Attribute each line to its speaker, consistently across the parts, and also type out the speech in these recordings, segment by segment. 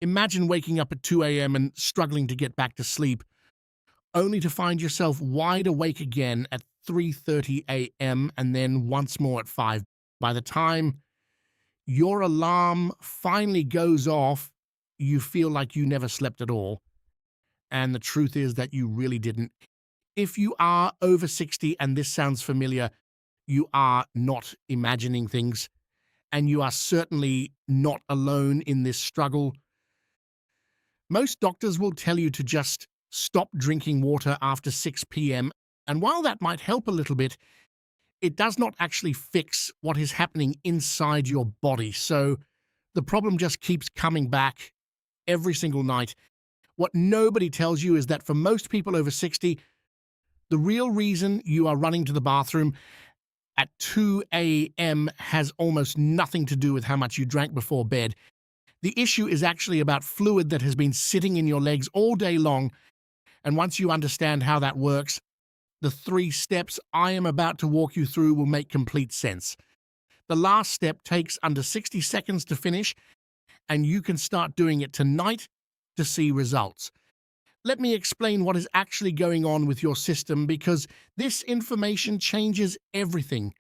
Speaker 1: Imagine waking up at 2 a.m. and struggling to get back to sleep, only to find yourself wide awake again at 3:30 a.m. and then once more at 5. By the time your alarm finally goes off, you feel like you never slept at all. And the truth is that you really didn't. If you are over 60 and this sounds familiar, you are not imagining things, and you are certainly not alone in this struggle. Most doctors will tell you to just stop drinking water after 6 p.m., and while that might help a little bit, it does not actually fix what is happening inside your body. So the problem just keeps coming back every single night. What nobody tells you is that for most people over 60, the real reason you are running to the bathroom at 2 a.m. has almost nothing to do with how much you drank before bed. The issue is actually about fluid that has been sitting in your legs all day long, and once you understand how that works, the 3 steps I am about to walk you through will make complete sense. The last step takes under 60 seconds to finish, and you can start doing it tonight to see results. Let me explain what is actually going on with your system, because this information changes everything.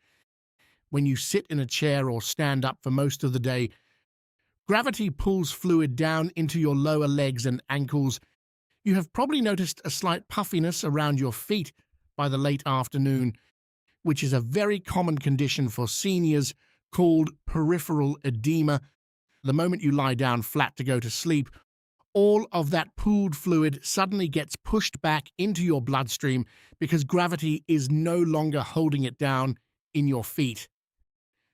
Speaker 1: When you sit in a chair or stand up for most of the day, gravity pulls fluid down into your lower legs and ankles. You have probably noticed a slight puffiness around your feet by the late afternoon, which is a very common condition for seniors called peripheral edema. The moment you lie down flat to go to sleep, all of that pooled fluid suddenly gets pushed back into your bloodstream because gravity is no longer holding it down in your feet.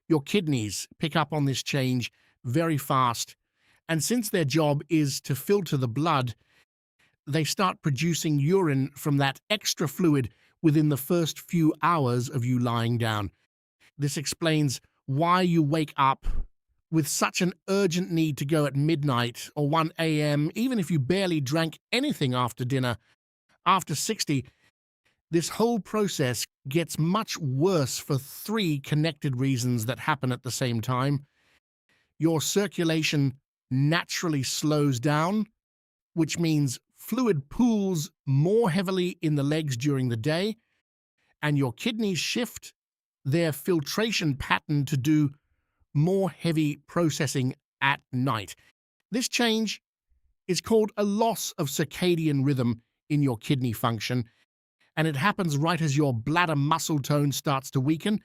Speaker 1: Your kidneys pick up on this change very fast, and since their job is to filter the blood, they start producing urine from that extra fluid within the first few hours of you lying down. This explains why you wake up with such an urgent need to go at midnight or 1 a.m., even if you barely drank anything after dinner. After 60, this whole process gets much worse for 3 connected reasons that happen at the same time. Your circulation naturally slows down, which means fluid pools more heavily in the legs during the day, and your kidneys shift their filtration pattern to do more heavy processing at night. This change is called a loss of circadian rhythm in your kidney function, and it happens right as your bladder muscle tone starts to weaken.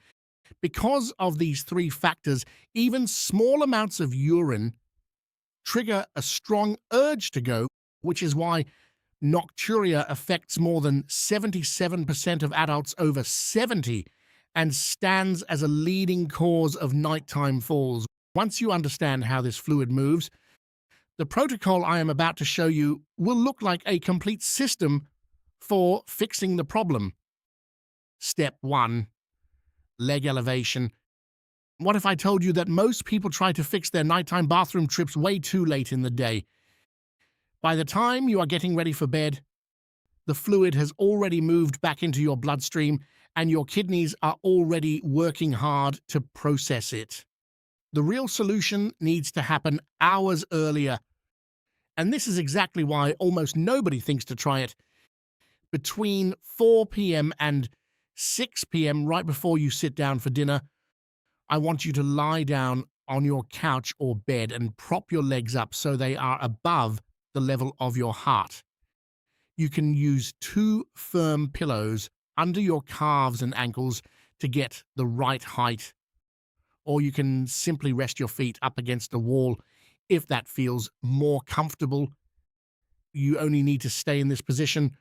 Speaker 1: Because of these 3 factors, even small amounts of urine trigger a strong urge to go, which is why nocturia affects more than 77% of adults over 70 and stands as a leading cause of nighttime falls. Once you understand how this fluid moves, the protocol I am about to show you will look like a complete system for fixing the problem. Step 1. Leg elevation. What if I told you that most people try to fix their nighttime bathroom trips way too late in the day? By the time you are getting ready for bed, the fluid has already moved back into your bloodstream, and your kidneys are already working hard to process it. The real solution needs to happen hours earlier, and this is exactly why almost nobody thinks to try it. Between 4 p.m. and 6 p.m., right before you sit down for dinner, I want you to lie down on your couch or bed and prop your legs up so they are above the level of your heart. You can use 2 firm pillows under your calves and ankles to get the right height, or you can simply rest your feet up against a wall if that feels more comfortable. You only need to stay in this position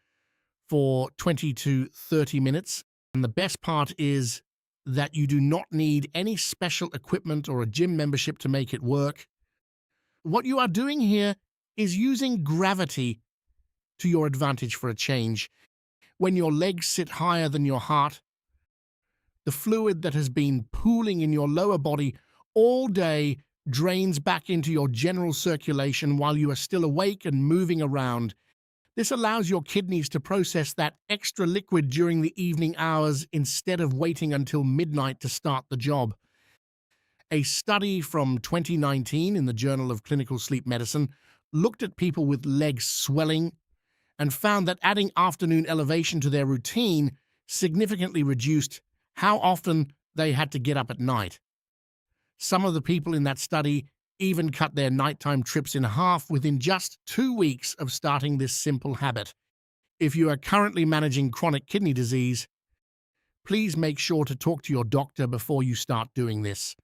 Speaker 1: for 20 to 30 minutes, and the best part is that you do not need any special equipment or a gym membership to make it work. What you are doing here is using gravity to your advantage for a change. When your legs sit higher than your heart, the fluid that has been pooling in your lower body all day drains back into your general circulation while you are still awake and moving around. This allows your kidneys to process that extra liquid during the evening hours instead of waiting until midnight to start the job. A study from 2019 in the Journal of Clinical Sleep Medicine looked at people with legs swelling and found that adding afternoon elevation to their routine significantly reduced how often they had to get up at night. Some of the people in that study even cut their nighttime trips in half within just 2 weeks of starting this simple habit. If you are currently managing chronic kidney disease, please make sure to talk to your doctor before you start doing this.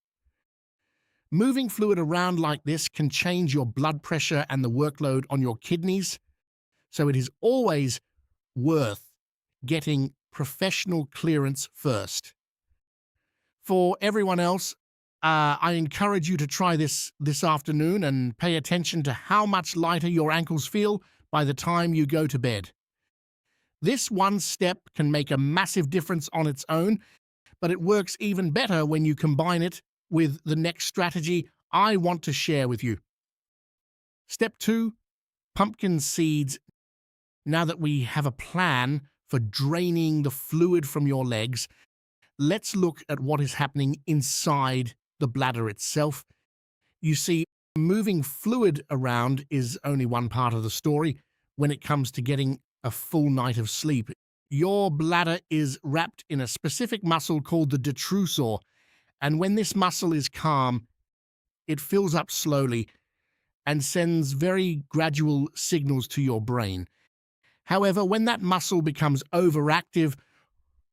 Speaker 1: Moving fluid around like this can change your blood pressure and the workload on your kidneys, so it is always worth getting professional clearance first. For everyone else, I encourage you to try this afternoon and pay attention to how much lighter your ankles feel by the time you go to bed. This one step can make a massive difference on its own, but it works even better when you combine it with the next strategy I want to share with you. Step 2, pumpkin seeds. Now that we have a plan for draining the fluid from your legs, let's look at what is happening inside the bladder itself. You see, moving fluid around is only one part of the story when it comes to getting a full night of sleep. Your bladder is wrapped in a specific muscle called the detrusor, and when this muscle is calm, it fills up slowly and sends very gradual signals to your brain. However, when that muscle becomes overactive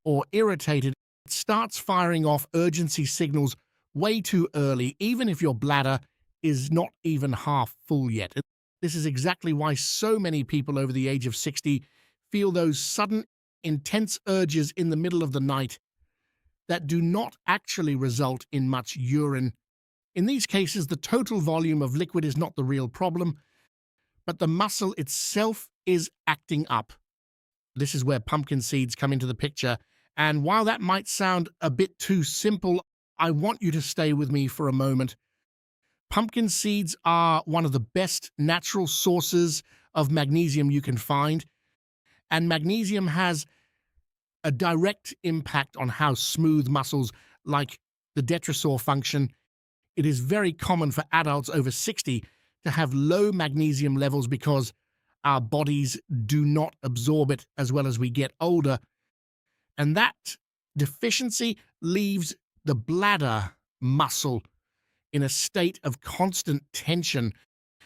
Speaker 1: or irritated, it starts firing off urgency signals way too early, even if your bladder is not even half full yet. This is exactly why so many people over the age of 60 feel those sudden, intense urges in the middle of the night that do not actually result in much urine. In these cases, the total volume of liquid is not the real problem, but the muscle itself is acting up. This is where pumpkin seeds come into the picture, and while that might sound a bit too simple, I want you to stay with me for a moment. Pumpkin seeds are one of the best natural sources of magnesium you can find, and magnesium has a direct impact on how smooth muscles like the detrusor function. It is very common for adults over 60 to have low magnesium levels because our bodies do not absorb it as well as we get older, and that deficiency leaves the bladder muscle in a state of constant tension.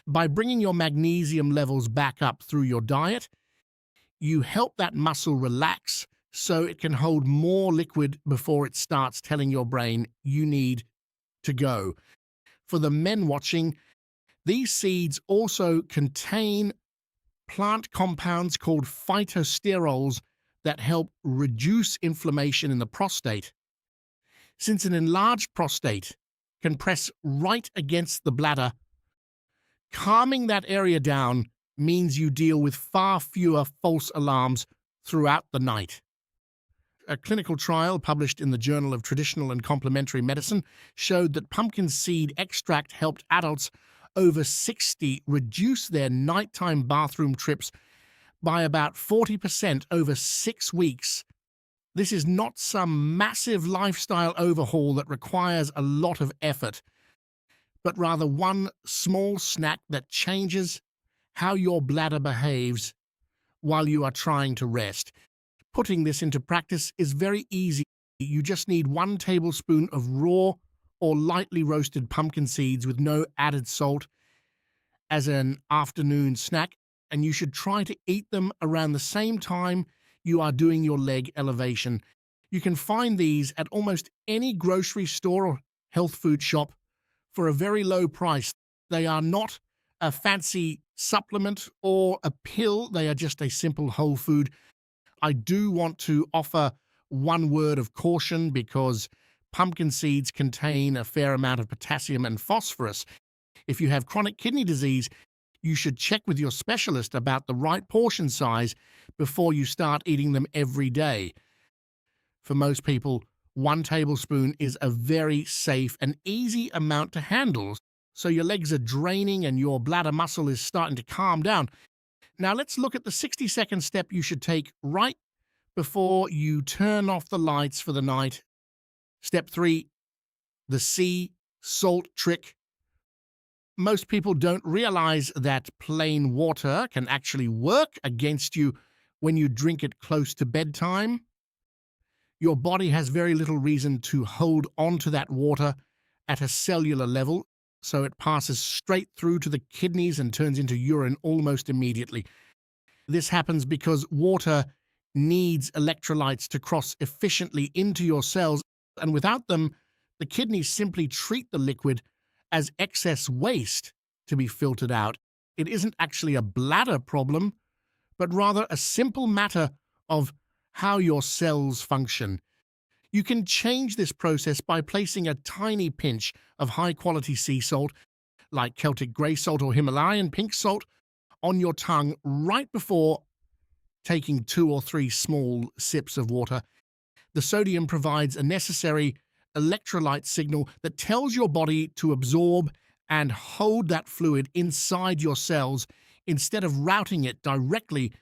Speaker 1: By bringing your magnesium levels back up through your diet, you help that muscle relax so it can hold more liquid before it starts telling your brain you need to go. For the men watching, these seeds also contain plant compounds called phytosterols that help reduce inflammation in the prostate. Since an enlarged prostate can press right against the bladder, calming that area down means you deal with far fewer false alarms throughout the night. A clinical trial published in the Journal of Traditional and Complementary Medicine showed that pumpkin seed extract helped adults over 60 reduce their nighttime bathroom trips by about 40% over 6 weeks. This is not some massive lifestyle overhaul that requires a lot of effort, but rather one small snack that changes how your bladder behaves while you are trying to rest. Putting this into practice is very easy. You just need 1 tablespoon of raw or lightly roasted pumpkin seeds with no added salt as an afternoon snack, and you should try to eat them around the same time you are doing your leg elevation. You can find these at almost any grocery store or health food shop for a very low price. They are not a fancy supplement or a pill, they are just a simple whole food. I do want to offer one word of caution because pumpkin seeds contain a fair amount of potassium and phosphorus. If you have chronic kidney disease, you should check with your specialist about the right portion size before you start eating them every day. For most people, 1 tablespoon is a very safe and easy amount to handle, so your legs are draining and your bladder muscle is starting to calm down. Now let's look at the 60-second step you should take right before you turn off the lights for the night. Step 3, the sea salt trick. Most people don't realize that plain water can actually work against you when you drink it close to bedtime. Your body has very little reason to hold on to that water at a cellular level, so it passes straight through to the kidneys and turns into urine almost immediately. This happens because water needs electrolytes to cross efficiently into your cells, and without them, the kidneys simply treat the liquid as excess waste to be filtered out. It isn't actually a bladder problem, but rather a simple matter of how your cells function. You can change this process by placing a tiny pinch of high-quality sea salt, like Celtic grey salt or Himalayan pink salt, on your tongue right before taking 2 or 3 small sips of water. The sodium provides a necessary electrolyte signal that tells your body to absorb and hold that fluid inside your cells instead of routing it directly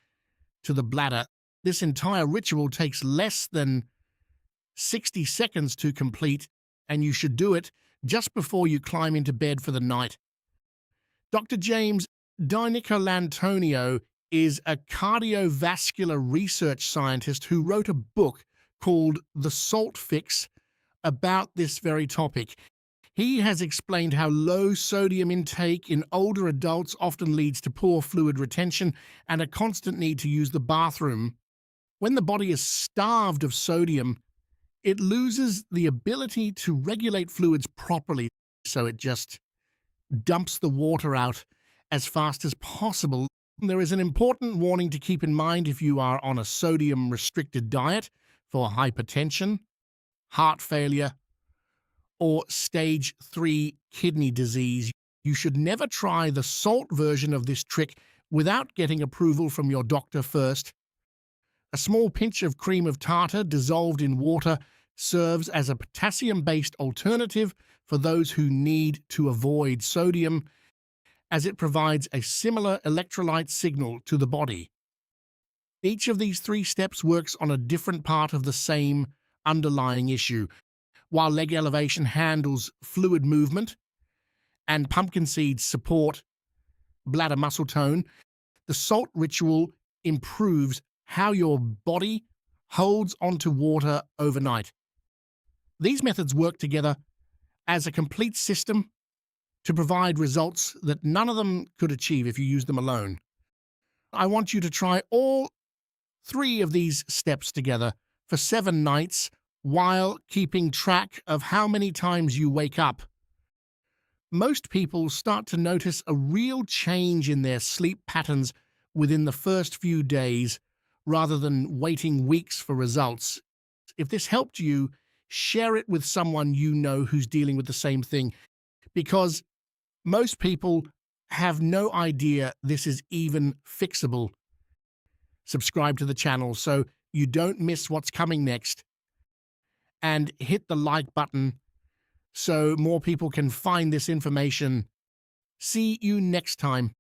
Speaker 1: to the bladder. This entire ritual takes less than 60 seconds to complete, and you should do it just before you climb into bed for the night. Dr. James DiNicolantonio is a cardiovascular research scientist who wrote a book called The Salt Fix about this very topic. He has explained how low sodium intake in older adults often leads to poor fluid retention and a constant need to use the bathroom. When the body is starved of sodium, it loses the ability to regulate fluids properly, so it just dumps the water out as fast as possible. There is an important warning to keep in mind if you are on a sodium-restricted diet for hypertension, heart failure, or stage 3 kidney disease. You should never try the salt version of this trick without getting approval from your doctor first. A small pinch of cream of tartar dissolved in water serves as a potassium-based alternative for those who need to avoid sodium, as it provides a similar electrolyte signal to the body. Each of these 3 steps works on a different part of the same underlying issue. While leg elevation handles fluid movement and pumpkin seeds support bladder muscle tone, the salt ritual improves how your body holds onto water overnight. These methods work together as a complete system to provide results that none of them could achieve if you use them alone. I want you to try all 3 of these steps together for 7 nights while keeping track of how many times you wake up. Most people start to notice a real change in their sleep patterns within the first few days rather than waiting weeks for results. If this helped you, share it with someone you know who's dealing with the same thing, because most people have no idea this is even fixable. Subscribe to the channel so you don't miss what's coming next, and hit the like button so more people can find this information. See you next time.